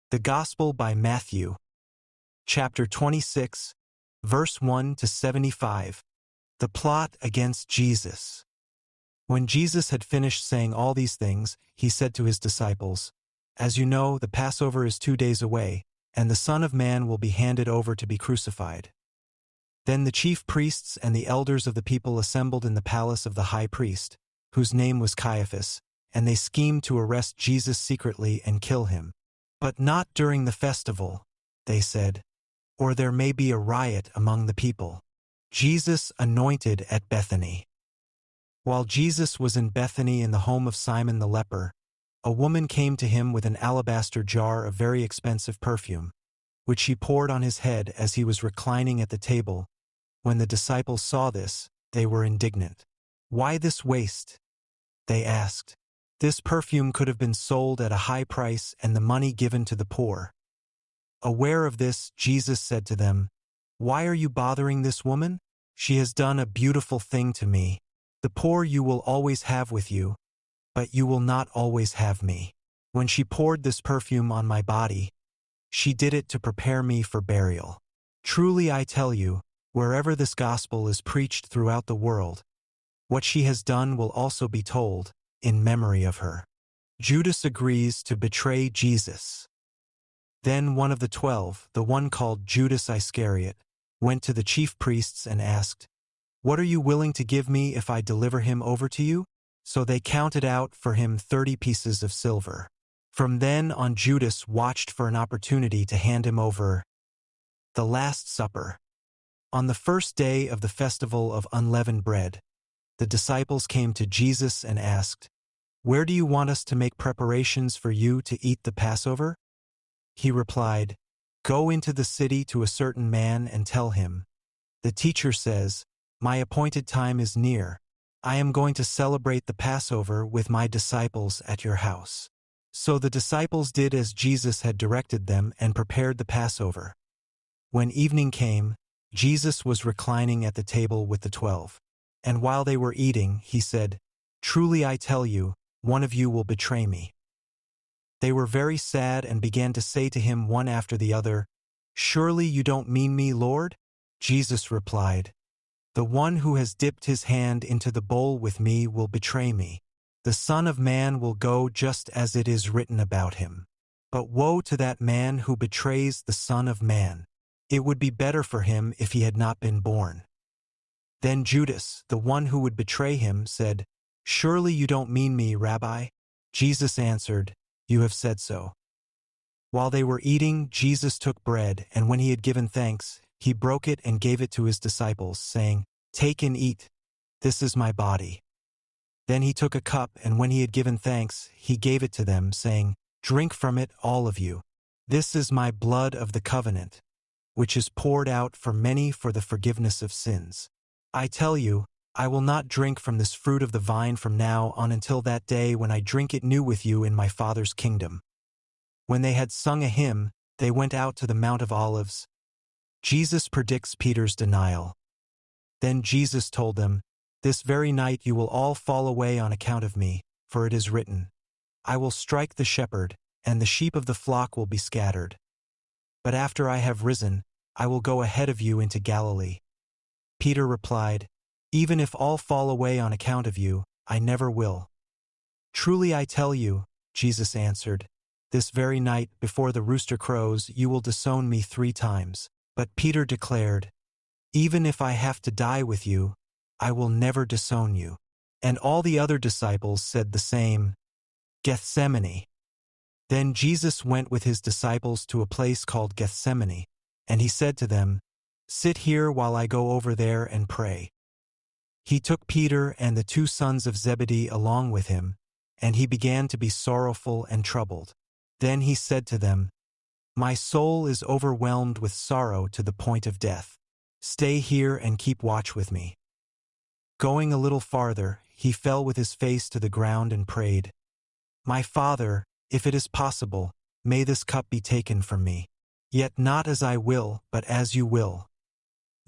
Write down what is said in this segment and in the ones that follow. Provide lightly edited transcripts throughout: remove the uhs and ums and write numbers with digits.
The Gospel by Matthew, chapter 26, verse 1 to 75. The plot against Jesus. When Jesus had finished saying all these things, he said to his disciples, "As you know, the Passover is 2 days away, and the Son of Man will be handed over to be crucified." Then the chief priests and the elders of the people assembled in the palace of the high priest, whose name was Caiaphas, and they schemed to arrest Jesus secretly and kill him. "But not during the festival," they said, "or there may be a riot among the people." Jesus anointed at Bethany. While Jesus was in Bethany in the home of Simon the leper, a woman came to him with an alabaster jar of very expensive perfume, which she poured on his head as he was reclining at the table. When the disciples saw this, they were indignant. "Why this waste?" they asked. "This perfume could have been sold at a high price and the money given to the poor." Aware of this, Jesus said to them, "Why are you bothering this woman? She has done a beautiful thing to me. The poor you will always have with you, but you will not always have me. When she poured this perfume on my body, she did it to prepare me for burial. Truly I tell you, wherever this gospel is preached throughout the world, what she has done will also be told, in memory of her." Judas agrees to betray Jesus. Then one of the 12, the one called Judas Iscariot, went to the chief priests and asked, "What are you willing to give me if I deliver him over to you?" So they counted out for him 30 pieces of silver. From then on, Judas watched for an opportunity to hand him over. The Last Supper. On the first day of the festival of unleavened bread, the disciples came to Jesus and asked, "Where do you want us to make preparations for you to eat the Passover?" He replied, "Go into the city to a certain man and tell him, 'The teacher says, my appointed time is near. I am going to celebrate the Passover with my disciples at your house.'" So the disciples did as Jesus had directed them and prepared the Passover. When evening came, Jesus was reclining at the table with the 12. And while they were eating, he said, "Truly I tell you, one of you will betray me." They were very sad and began to say to him one after the other, "Surely you don't mean me, Lord?" Jesus replied, "The one who has dipped his hand into the bowl with me will betray me. The Son of Man will go just as it is written about him. But woe to that man who betrays the Son of Man. It would be better for him if he had not been born." Then Judas, the one who would betray him, said, "Surely you don't mean me, Rabbi?" Jesus answered, "You have said so." While they were eating, Jesus took bread, and when he had given thanks, he broke it and gave it to his disciples, saying, "Take and eat. This is my body." Then he took a cup, and when he had given thanks, he gave it to them, saying, "Drink from it, all of you. This is my blood of the covenant, which is poured out for many for the forgiveness of sins. I tell you, I will not drink from this fruit of the vine from now on until that day when I drink it new with you in my Father's kingdom." When they had sung a hymn, they went out to the Mount of Olives. Jesus predicts Peter's denial. Then Jesus told them, "This very night you will all fall away on account of me, for it is written, 'I will strike the shepherd, and the sheep of the flock will be scattered.' But after I have risen, I will go ahead of you into Galilee." Peter replied, "Even if all fall away on account of you, I never will." "Truly I tell you," Jesus answered, "this very night before the rooster crows, you will disown me 3 times. But Peter declared, "Even if I have to die with you, I will never disown you." And all the other disciples said the same. Gethsemane. Then Jesus went with his disciples to a place called Gethsemane, and he said to them, "Sit here while I go over there and pray." He took Peter and the 2 sons of Zebedee along with him, and he began to be sorrowful and troubled. Then he said to them, "My soul is overwhelmed with sorrow to the point of death. Stay here and keep watch with me." Going a little farther, he fell with his face to the ground and prayed, "My Father, if it is possible, may this cup be taken from me. Yet not as I will, but as you will."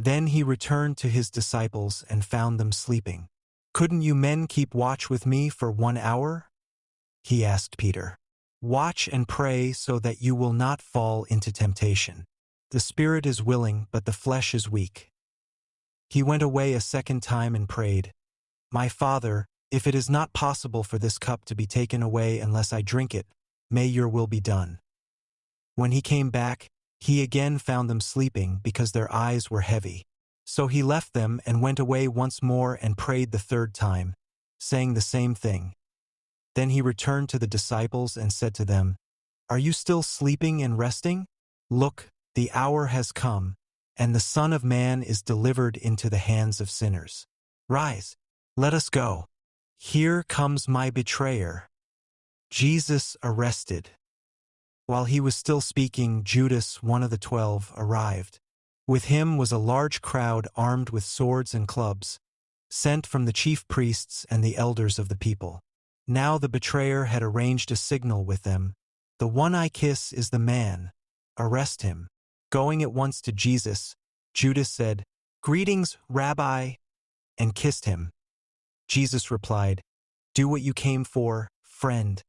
Then he returned to his disciples and found them sleeping. "Couldn't you men keep watch with me for 1 hour?" he asked Peter. Watch and pray so that you will not fall into temptation. The spirit is willing, but the flesh is weak." He went away a second time and prayed, "My Father, if it is not possible for this cup to be taken away unless I drink it, may your will be done." When he came back, he again found them sleeping because their eyes were heavy. So he left them and went away once more and prayed the third time, saying the same thing. Then he returned to the disciples and said to them, "Are you still sleeping and resting? Look, the hour has come, and the Son of Man is delivered into the hands of sinners. Rise, let us go. Here comes my betrayer." Jesus arrested. While he was still speaking, Judas, one of the 12, arrived. With him was a large crowd armed with swords and clubs, sent from the chief priests and the elders of the people. Now the betrayer had arranged a signal with them. "The one I kiss is the man. Arrest him." Going at once to Jesus, Judas said, "Greetings, Rabbi," and kissed him. Jesus replied, "Do what you came for, friend."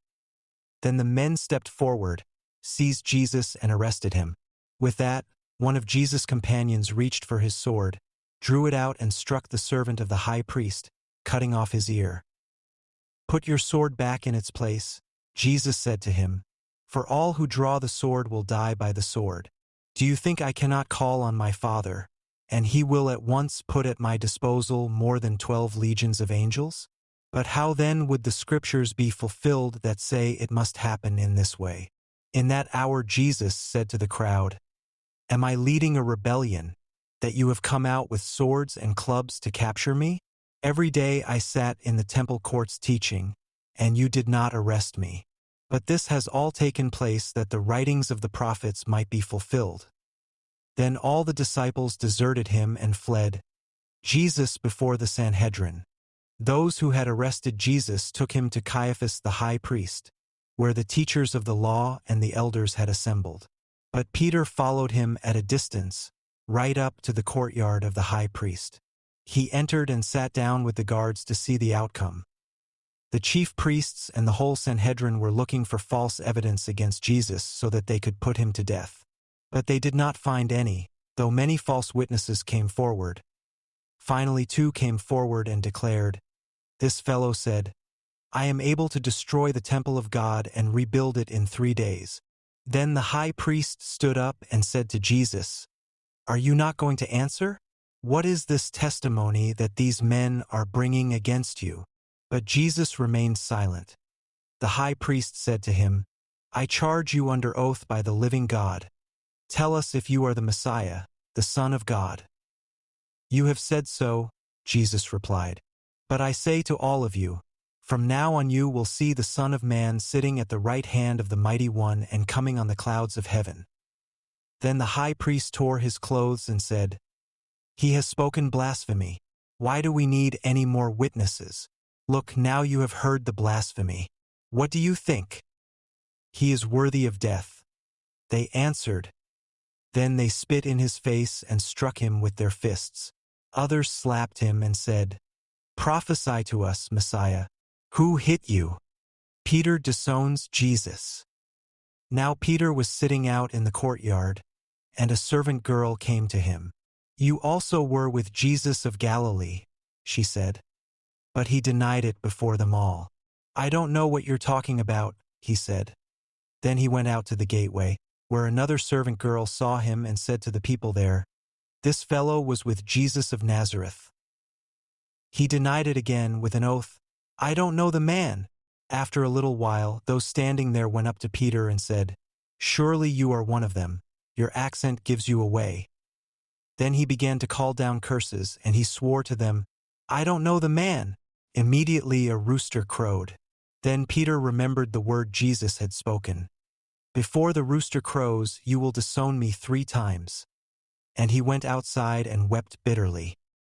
Then the men stepped forward, seized Jesus and arrested him. With that, one of Jesus' companions reached for his sword, drew it out and struck the servant of the high priest, cutting off his ear. "Put your sword back in its place," Jesus said to him, "for all who draw the sword will die by the sword. Do you think I cannot call on my Father, and he will at once put at my disposal more than 12 legions of angels? But how then would the scriptures be fulfilled that say it must happen in this way?" In that hour Jesus said to the crowd, "Am I leading a rebellion, that you have come out with swords and clubs to capture me? Every day I sat in the temple courts teaching, and you did not arrest me. But this has all taken place that the writings of the prophets might be fulfilled." Then all the disciples deserted him and fled. Jesus before the Sanhedrin. Those who had arrested Jesus took him to Caiaphas the high priest, where the teachers of the law and the elders had assembled. But Peter followed him at a distance, right up to the courtyard of the high priest. He entered and sat down with the guards to see the outcome. The chief priests and the whole Sanhedrin were looking for false evidence against Jesus so that they could put him to death. But they did not find any, though many false witnesses came forward. Finally 2 came forward and declared, "This fellow said, 'I am able to destroy the temple of God and rebuild it in 3 days.'" Then the high priest stood up and said to Jesus, "Are you not going to answer? What is this testimony that these men are bringing against you?" But Jesus remained silent. The high priest said to him, "I charge you under oath by the living God. Tell us if you are the Messiah, the Son of God." "You have said so," Jesus replied. "But I say to all of you, from now on you will see the Son of Man sitting at the right hand of the Mighty One and coming on the clouds of heaven." Then the high priest tore his clothes and said, "He has spoken blasphemy. Why do we need any more witnesses? Look, now you have heard the blasphemy. What do you think?" "He is worthy of death," they answered. Then they spit in his face and struck him with their fists. Others slapped him and said, "Prophesy to us, Messiah. Who hit you?" Peter disowns Jesus. Now Peter was sitting out in the courtyard, and a servant girl came to him. "You also were with Jesus of Galilee," she said. But he denied it before them all. "I don't know what you're talking about," he said. Then he went out to the gateway, where another servant girl saw him and said to the people there, "This fellow was with Jesus of Nazareth." He denied it again with an oath, "I don't know the man." After a little while, those standing there went up to Peter and said, "Surely you are one of them. Your accent gives you away." Then he began to call down curses, and he swore to them, "I don't know the man." Immediately a rooster crowed. Then Peter remembered the word Jesus had spoken, "Before the rooster crows, you will disown me 3 times." And he went outside and wept bitterly.